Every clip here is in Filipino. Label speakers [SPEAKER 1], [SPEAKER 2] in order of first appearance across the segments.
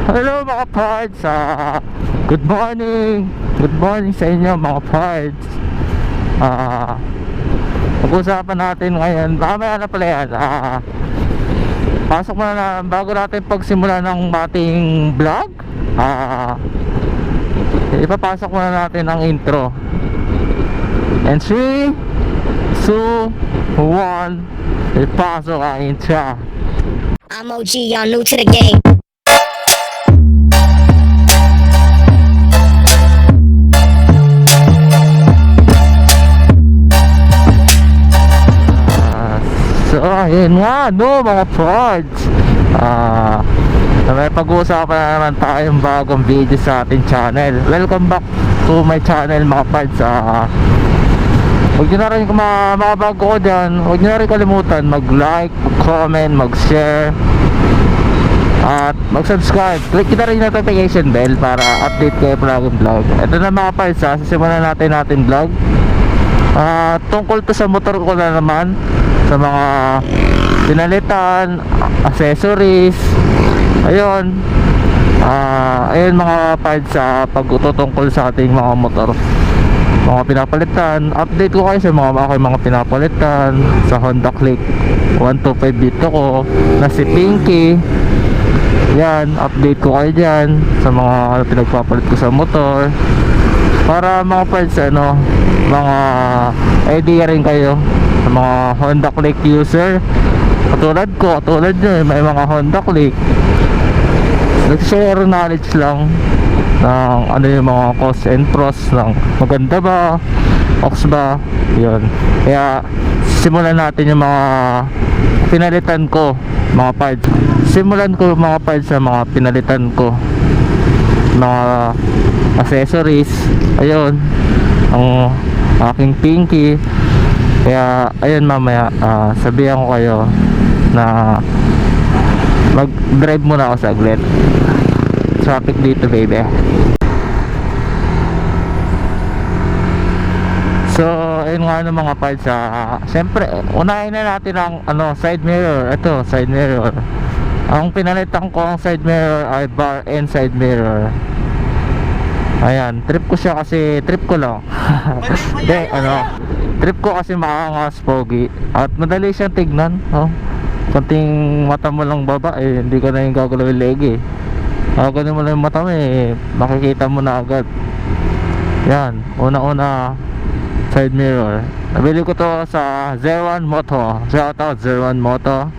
[SPEAKER 1] Hello mga parts, good morning. Good morning sa inyo mga parts. Pag-usapan natin ngayon, mamaya na pala yan. Pasok muna na, bago natin pagsimula ng ating vlog, ipapasok muna natin ang intro. And 3, 2, 1, ipasok ang intro.
[SPEAKER 2] I'm OG, y'all new to the game.
[SPEAKER 1] So ayun nga no mga parts, may pag-uusapan na naman tayong bagong video sa ating channel. Welcome back to my channel mga parts. Huwag nyo na rin, kung mga bago ko dyan, huwag nyo na rin kalimutan mag-like, mag-comment, mag-share at mag-subscribe. Click nyo na rin yung notification bell para update kayo palagi vlog. Ito na mga parts, sisimulan natin vlog. Tungkol to sa motor ko na naman, sa mga pinalitan, accessories, ayun. Ayun mga parts sa pagtutungkol sa ating mga motor, mga pinapalitan. Update ko kayo sa mga pinapalitan sa Honda Click 125 dito ko na si Pinky. Yan, update ko kayo dyan sa mga pinagpapalit ko sa motor, para mga parts mga idea rin kayo sa mga Honda Click user katulad ko, katulad nyo, may mga Honda Click. Nag-share knowledge lang ng ano yung mga cons and pros ng maganda ba, ox ba, yun. Kaya simulan natin yung mga pinalitan ko mga parts. Simulan ko mga parts sa mga pinalitan ko, mga accessories. Ayun ang aking Pinky. Kaya ayun, mamaya sabihan ko kayo na mag-drive muna ako saglit. Traffic dito baby. So ayun nga mga parts, siyempre unahin na natin ang side mirror. Ito side mirror. Ang pinalitan ko ang side mirror ay bar and side mirror. Ayan, trip ko siya kasi trip ko lang. Hindi, trip ko kasi maangas, pogi, at madali siyang tignan. Konting mata mo lang baba, hindi ka na yung gagalaw yung leg ganun mo lang yung mata mo, makikita mo na agad. Yan, una side mirror. Nabili ko to sa 01 Moto. Shout out 01 Moto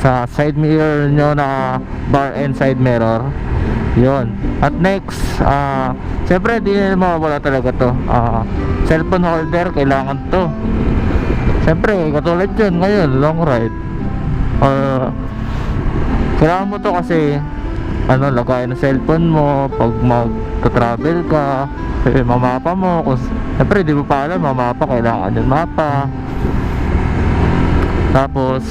[SPEAKER 1] sa side mirror nyo na bar and side mirror. Yun. At next, siyempre di na mawawala talaga to, cellphone holder. Kailangan to. Siyempre katulad dyan ngayon, long ride, kailangan mo to kasi lagay ng cellphone mo pag mag-travel ka. Mamapa mo kung siyempre di mo pa alam, mamapa, kailangan yung mapa. Tapos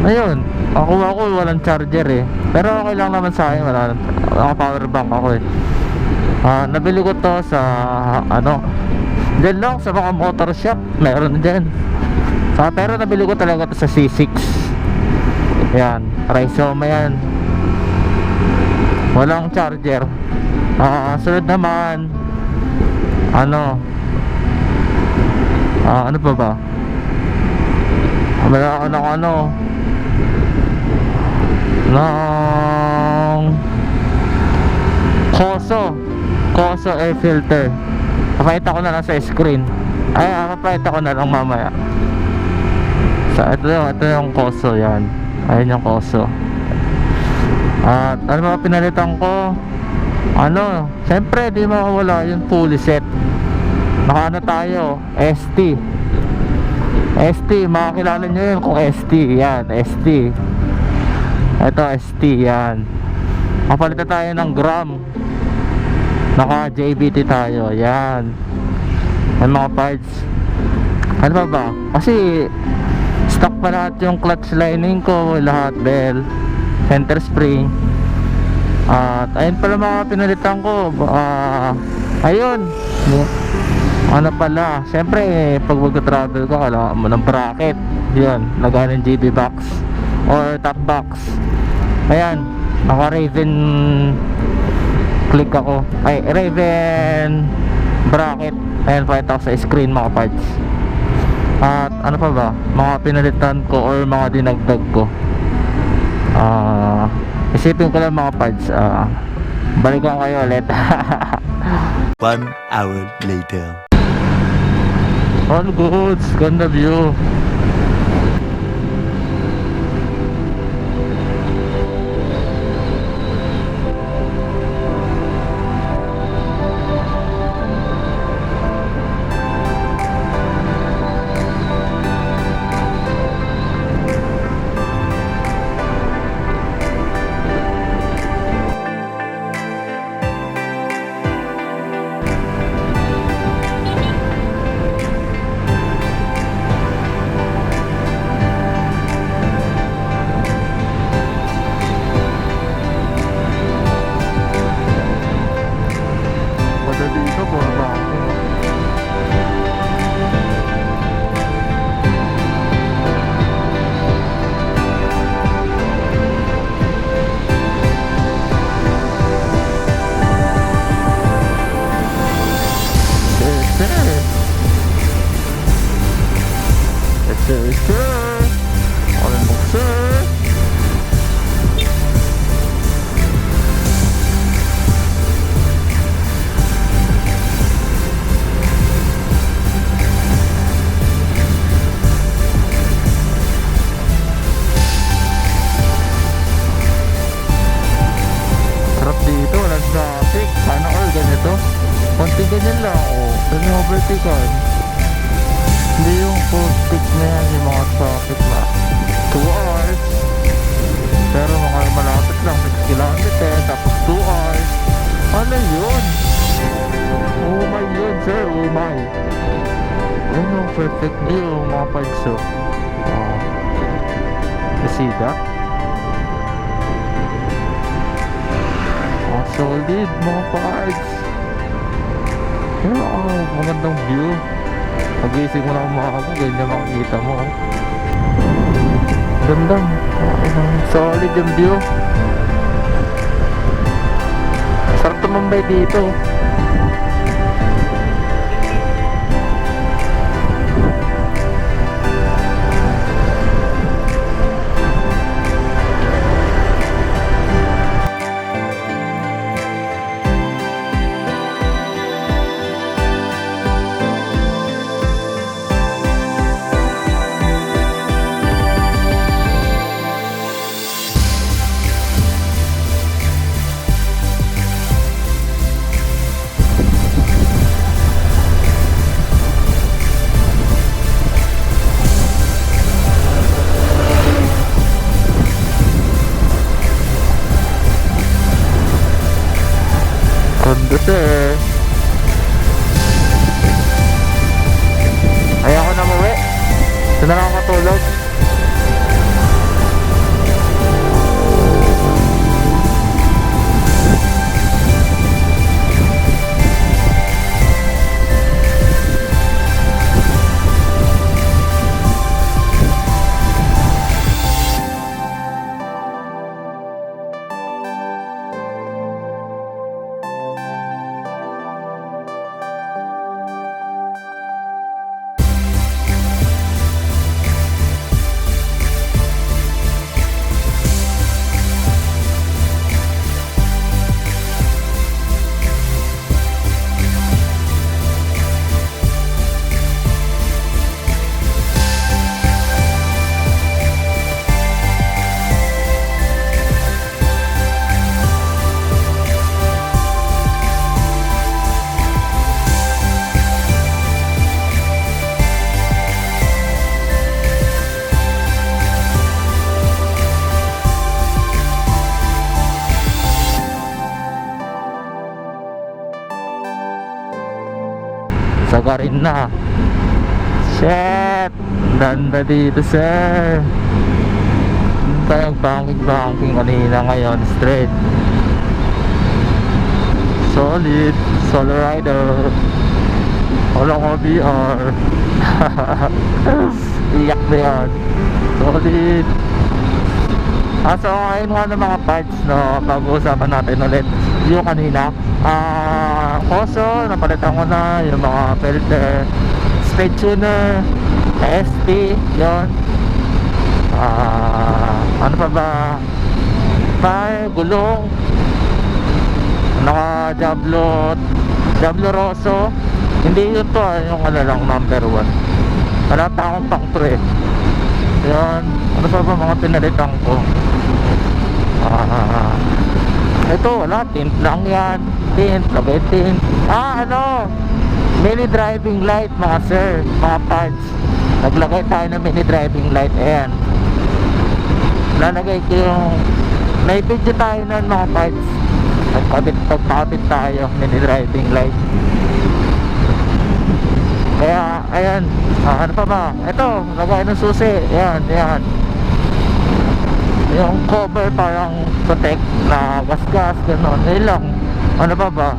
[SPEAKER 1] ayun, ako walang charger pero okay lang naman sa akin, wala power bank ako nabili ko to sa dyan lang sa mga motor shop, meron dyan pero nabili ko talaga to sa C6. Yan, Rizoma yan, walang charger. Sunod naman ano pa ba, wala ako ng ng Koso air filter. Papakita ko na lang sa screen. Papakita ko na lang mamaya. Ito yung Koso yan. Ayun yung Koso. At ano ba pinalitan ko? Siyempre di mawawala yung pulley set. Naka tayo, ST. Makakilala nyo yun kung ST. Yan, ST. Ito ST yan. Kapalitan tayo ng gram. Naka JBT tayo. Yan. Yan mga parts. Ano ba? Kasi stock pa lahat yung clutch lining ko, lahat, bell, center spring. At ayun pala mga pinalitan ko. Ayun. Pala, siyempre pag mag-travel ka, kailangan mo ng bracket. Yan, lagay ng GB box or top box. Ayan, Naka Raven click ako. Ay, Raven bracket. Ayan, pakita ko sa screen mga parts. At ano pa ba? Mga pinalitan ko or mga dinagdag ko. Isipin ko lang mga parts. Balikan kayo ulit.
[SPEAKER 3] 1 hour later.
[SPEAKER 1] All goods, ganda view. Dito po ba? Konti ganyan lang, Dami yung vertical. Hindi yung full stick na yan, yung mga traffic na 2 hours. Pero mga malapit lang, 6 kilometer, tapos 2 hours. Ano yun? Oh my yun, sir, oh my. Yan yung perfect view, mga pagso. You see that? Solid, mga parts. Magandang view. Pag-isip mo na umaga, ganyan makikita mo. Gandang solid yung view. Sarap tumambay dito. Ganda sir. Ayaw ko na muwi. Ito na lang ako matulog. Sagarin na. Shit, ganda dito sir. Tayong banking kanina, ngayon straight. Solid, solo rider. Wala ko VR. Iyak na yan. Solid. So ngayon nga ng mga parts, no, pag-uusapan natin ulit yung kanina. Also, napalitan ko na yung mga filter, speed tuner, ST, yun. Ano pa ba? Fire, gulong, naka Diablo Rosso. Hindi yun to, yung ano lang, number 1. Wala pa akong pang 3. Yun. Ano pa ba mga pinalitan ko? Ito wala, tint lang yan. Tint, lagay tint. Ano, mini driving light mga sir, mga parts. Naglagay tayo ng mini driving light. Ayan, lalagay ko yung, may video tayo nun mga parts. Pagkabit tayo mini driving light. Kaya ayan, ano pa ba, ito lagay ng susi. Ayan, ayan, yung cover parang protect na gas gano'n. Ayun lang. Ano pa ba,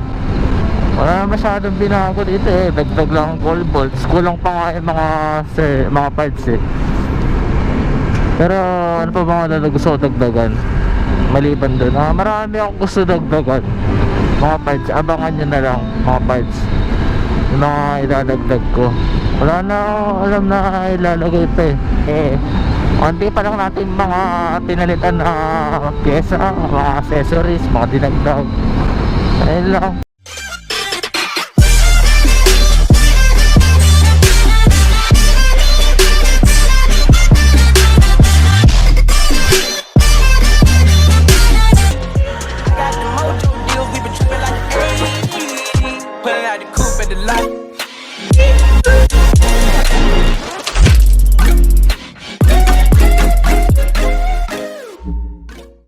[SPEAKER 1] wala na masyadong binago dito eh. Dagdag lang ang gold bolts. Kulang pa nga yung mga parts eh. Pero ano pa ba nga na gusto ko dagdagan maliban doon? Marami akong gusto dagdagan mga parts. Abangan nyo na lang mga parts, yung mga ilalagdag ko. Wala na akong alam na ilalagay pa eh. Konti pa lang natin mga pinalitan na pyesa, mga accessories, mga dinagdag. Ayun lang.